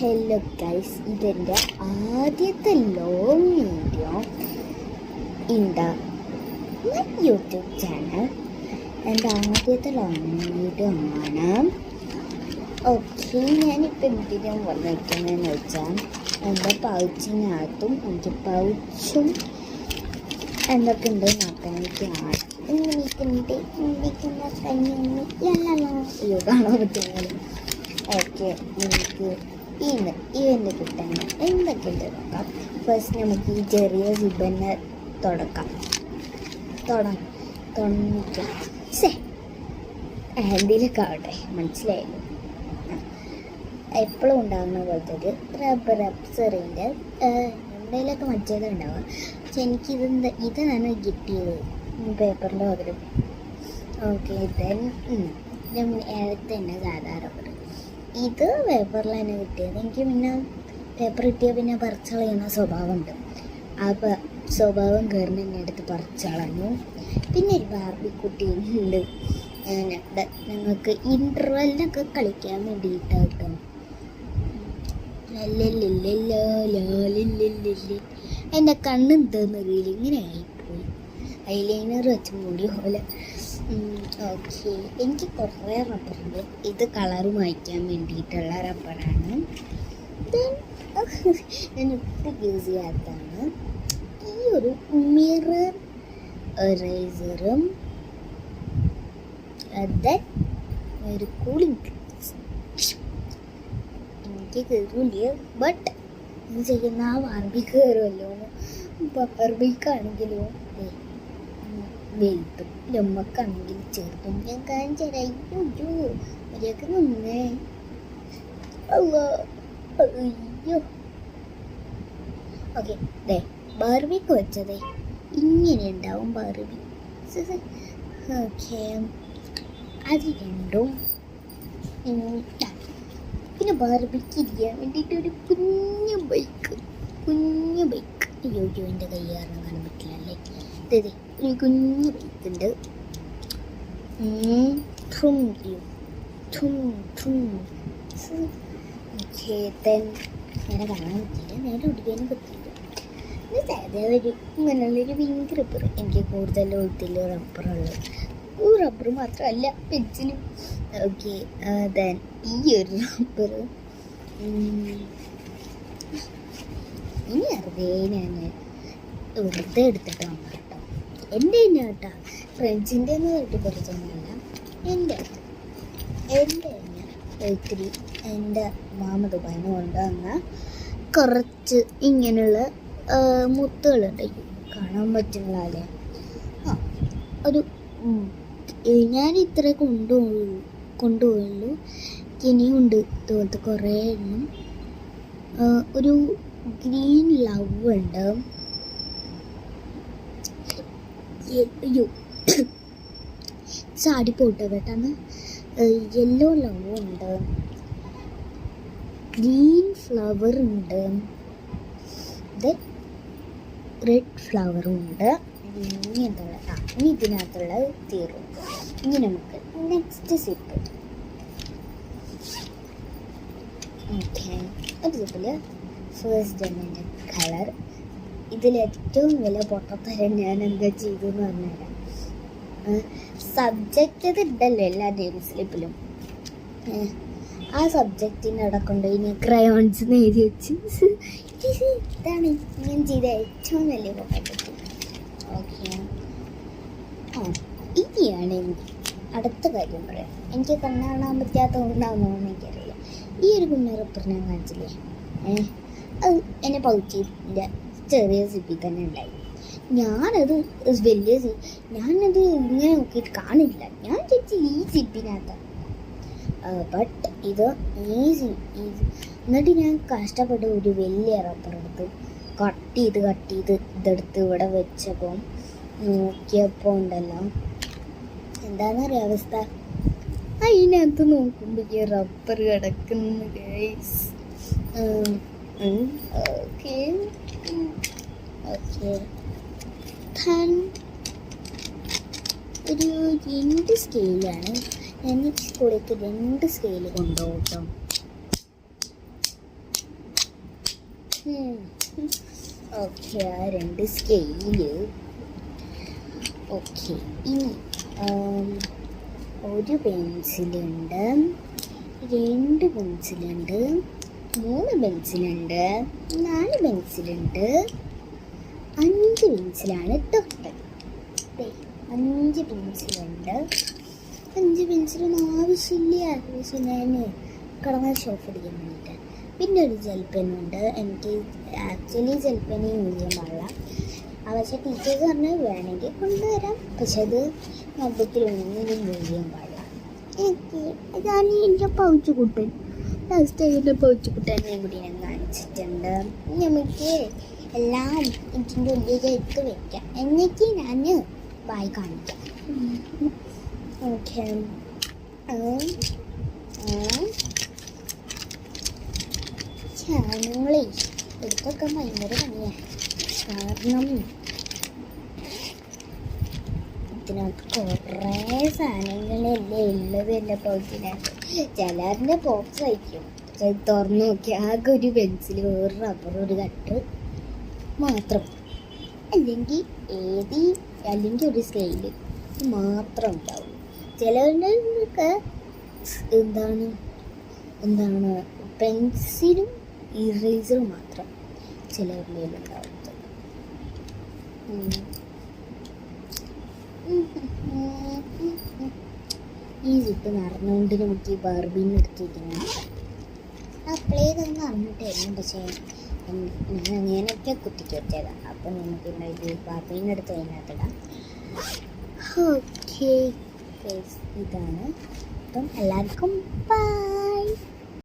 Hello guys, ഇതെൻ്റെ ആദ്യത്തെ long video in the YouTube channel. എൻ്റെ ആദ്യത്തെ ലോങ് വീഡിയോ ആണ്. ഓക്കെ, ഞാനിപ്പോൾ എന്തിനും വന്നിരിക്കുന്നതെന്ന് വെച്ചാൽ എൻ്റെ പൗച്ചിനകത്തും എനിക്ക് പൗച്ചും എന്തൊക്കെ ഉണ്ട് നോക്കാനൊക്കെയാണ്. കാണാൻ പറ്റുന്നത്. ഓക്കെ, നമുക്ക് ഇവൻ്റെ കിട്ടാൻ എന്തൊക്കെയുണ്ട് നോക്കാം. ഫസ്റ്റ് നമുക്ക് ഈ ചെറിയ സിബനെ തുടക്കാം. എന്തിലൊക്കെ ആവട്ടെ, മനസ്സിലായല്ലോ. എപ്പോഴും ഉണ്ടാകുന്ന പോലത്തെ ഒരു റബ്ബർ അപ്സറിൻ്റെ എന്തെങ്കിലുമൊക്കെ മറ്റേത് ഉണ്ടാവുക. പക്ഷെ ഇതാണ് കിട്ടിയത് പേപ്പറിൻ്റെ പകരം. ഓക്കെ, നേരത്തെ തന്നെ സാധാ റബ്ബർ, ഇത് പേപ്പറിൽ തന്നെ കിട്ടിയത്. എനിക്ക് പിന്നെ പേപ്പർ കിട്ടിയാൽ പിന്നെ പറിച്ച് കളയുന്ന സ്വഭാവമുണ്ട്. ആ സ്വഭാവം കയറി എന്നെ അടുത്ത് പറിച്ച് കളഞ്ഞു. പിന്നെ ഒരു ബാർബിക്കുട്ടി ഉണ്ട് ഞങ്ങൾക്ക് ഇൻ്റർവെല്ലിനൊക്കെ കളിക്കാൻ വേണ്ടിയിട്ടാട്ടോ. എൻ്റെ കണ്ണ് എന്താണെന്നറിയില്ല, ഇങ്ങനെ ആയിപ്പോയി. ഐലൈനർ വെച്ച് മൂടി പോലെ. ഓക്കെ, എനിക്ക് കുറേ റബ്ബറുണ്ട്. ഇത് കളറ് മായ്ക്കാൻ വേണ്ടിയിട്ടുള്ള റബ്ബറാണ്. ഞാൻ ഒട്ടും യൂസ് ചെയ്യാത്തതാണ്. ഈ ഒരു മിറർ എറേസറും ഒരു കൂളിംഗ് ഗ്ലാസ് എനിക്ക് കയറില്ല. ബട്ട് ഇത് ചെയ്യുന്ന ആ ബാർബി കയറുമല്ലോ. ബാർബിക്കാണെങ്കിലോ വലുതും നമ്മക്കാണെങ്കിൽ ചെറുതും. ഞാൻ കാണിച്ചു തരാം. മര്യാദക്ക് നിന്നേ. അയ്യോ. ഓക്കെ, ബാർബിക്ക് വെച്ചതേ ഇങ്ങനെ ഉണ്ടാവും ബാർബി. ഓക്കെ, അത് രണ്ടും. പിന്നെ ബാർബിക്ക് ഇരിക്കാൻ വേണ്ടിയിട്ട് ഒരു കുഞ്ഞു ബൈക്ക്. അയ്യോ, എൻ്റെ കൈ കാരണം കാണാൻ പറ്റില്ല അല്ലേ. അതെ, ഒരു കുഞ്ഞു ബൈക്കുണ്ട്. നേരെ കാണാൻ പറ്റില്ല, നേരെ ഓടിക്കാനും പറ്റില്ല. ഇങ്ങനെയുള്ളൊരു പിങ്ക് റബ്ബർ. എനിക്ക് കൂടുതൽ ഒത്തിരി റബ്ബറുള്ളത്. റബ്ബർ മാത്രമല്ല, പെൻസിലും. ഓക്കെ, ഈ ഒരു റബ്ബർ ഇനി അറിവേ ഞാൻ വെറുതെ എടുത്തിട്ട് വന്നു കേട്ടോ. എൻ്റെ തന്നെ കേട്ടോ, ഫ്രണ്ട്സിൻ്റെ ഒന്നും കേട്ട് പരിചയമൊന്നുമില്ല. എൻ്റെ തന്നെ ഒത്തിരി എൻ്റെ മാമ ദുബായിന്ന് കൊണ്ടുവന്ന കുറച്ച് ഇങ്ങനെയുള്ള മുത്തുകളുണ്ടായിരിക്കും, കാണാൻ പറ്റുന്നതല്ലേ. ഒരു ഞാൻ ഇത്ര കൊണ്ടുപോയുള്ളൂ. ഇനിയുണ്ട് തോന്നത്ത് കുറേ എണ്ണം. ഒരു ഗ്രീൻ ലവ് ഉണ്ട്. അയ്യോ, ചാടിപ്പോട്ടെ കേട്ടാണ്. യെല്ലോ ലവ് ഉണ്ട്, ഗ്രീൻ ഫ്ലവർ ഉണ്ട്, റെഡ് ഫ്ലവറും ഉണ്ട്. ഇനി ഇതിനകത്തുള്ള തീർന്നു. ഇനി നമുക്ക് നെക്സ്റ്റ് സിപ്പ്. ഓക്കെ, ഒരു സിപ്പിൽ ഫസ്റ്റ് എൻ്റെ കളർ. ഇതിലേറ്റവും വലിയ പൊട്ടത്തരം ഞാൻ എന്താ ചെയ്തു എന്ന് പറഞ്ഞുതരാം. സബ്ജക്റ്റ് അത് ഉണ്ടല്ലോ എല്ലാ നെയിം സ്ലിപ്പിലും. ആ സബ്ജക്റ്റിൻ്റെ അവിടെ കൊണ്ടുപോയി ഞാൻ ക്രയോൺസ് എഴുതി വെച്ച്. ഇതാണ് ഞാൻ ചെയ്ത ഏറ്റവും വലിയ പൊട്ടത്തരം. ഓക്കെ, ഇനിയാണ് എനിക്ക് അടുത്ത കാര്യം പറയാം. എനിക്ക് കണ്ണാണാൻ പറ്റാത്ത കൊണ്ടാണെന്ന് എനിക്കറിയില്ല. ഈ ഒരു കുഞ്ഞറപ്പർ ഞാൻ കാണിച്ചില്ലേ, അത് എന്നെ പൗച്ചിൻ്റെ ചെറിയ സിപ്പിൽ തന്നെ ഉണ്ടായി. ഞാനത് ഞാനത് ഇങ്ങനെ നോക്കിയിട്ട് കാണില്ല. ഞാൻ ചേച്ചി ഈ സിപ്പിനകത്താണ്. ബട്ട് ഇത് ഈസി. എന്നിട്ട് ഞാൻ കഷ്ടപ്പെട്ട് ഒരു വലിയ റബ്ബർ എടുത്ത് കട്ട് ചെയ്ത് ഇതെടുത്ത് ഇവിടെ വെച്ചപ്പോൾ നോക്കിയപ്പോൾ ഉണ്ടല്ലോ, എന്താണെന്നറിയാം അവസ്ഥ. അതിനകത്ത് നോക്കുമ്പോൾ ഈ റബ്ബർ കിടക്കുന്നു ഗൈസ്. ഓക്കെ, ഒരു 2 സ്കെയിലാണ്. ഞാൻ സ്കൂളിലേക്ക് 2 സ്കെയിൽ കൊണ്ടുപോകും കേട്ടോ. ഓക്കെ, ആ 2 സ്കെയില്. ഓക്കെ, ഇനി ഒരു പെൻസിലുണ്ട്, 2 പെൻസിലുണ്ട്, 3 പെൻസിലുണ്ട്, 4 പെൻസിലുണ്ട്, 5 പെൻസിലാണ് തൊട്ട്. 5 പെൻസിലുണ്ട്. 5 പെൻസിലൊന്നും ആവശ്യമില്ല ഞാൻ കളർ ഷോപ്പ് അടിക്കാൻ വേണ്ടിയിട്ട്. പിന്നെ ഒരു ജെൽ പെന്നുണ്ട്. എനിക്ക് ആക്ച്വലി ജെൽ പെന്ന് യൂസ് ചെയ്യാൻ പാടില്ല. പക്ഷേ ടീച്ചേഴ്സ് പറഞ്ഞാൽ വേണമെങ്കിൽ കൊണ്ടുവരാം, പക്ഷെ അത് നോട്ട്ബുക്കിലൊന്നും യൂസ് ചെയ്യാൻ പാടില്ല. അതാണ് എൻ്റെ പൗച്ചുകുട്ടൻ. ലാസ്റ്റ് എൻ്റെ പൗച്ചുകുട്ടനെ കൂടി ഞാൻ കാണിച്ചിട്ടുണ്ട്. നമുക്ക് എല്ലാം ഇതിൻ്റെ ഉള്ളിൽ എടുത്ത് വെക്കാം, എന്നിട്ട് ഞാൻ വായി കാണിക്കാം. ഓക്കെ, സാധനങ്ങളെ എടുത്തൊക്കെ ഭയങ്കര പണിയാണ്. കാരണം ഇതിനകത്ത് കുറേ സാധനങ്ങളല്ലേ ഉള്ളത്. എൻ്റെ ബോക്സിനകത്ത് ചിലറിൻ്റെ ബോക്സ് വയ്ക്കും, പക്ഷെ തുറന്നു നോക്കി ആകെ ഒരു പെൻസിൽ, ഒരു റബ്ബർ, ഒരു കട്ടർ മാത്രം, അല്ലെങ്കിൽ ഒരു സ്കെയില് മാത്രം ഉണ്ടാവും. ചിലവരുടെയൊക്കെ എന്താണ് പെൻസിലും ഇറേസറും മാത്രം ചിലവരുടെ ഉണ്ടാവുന്നത്. ഈ സിപ്പ് നിറഞ്ഞുകൊണ്ട് നമുക്ക് ബാർബീന്ന് എടുത്തിരിക്കണം. അപ്ലൈ ചെയ്തൊന്നും അറിഞ്ഞിട്ടായിരുന്നു, പക്ഷേ ഞാൻ അങ്ങനെയൊക്കെ കുത്തിക്ക് വെച്ചതാണ്. അപ്പം നമുക്ക് ഇത് ബാർബീന്ന് എടുത്ത് അതിനകത്തിടാം. ഓക്കെ, ഇതാണ്. അപ്പം എല്ലാവർക്കും ബൈ.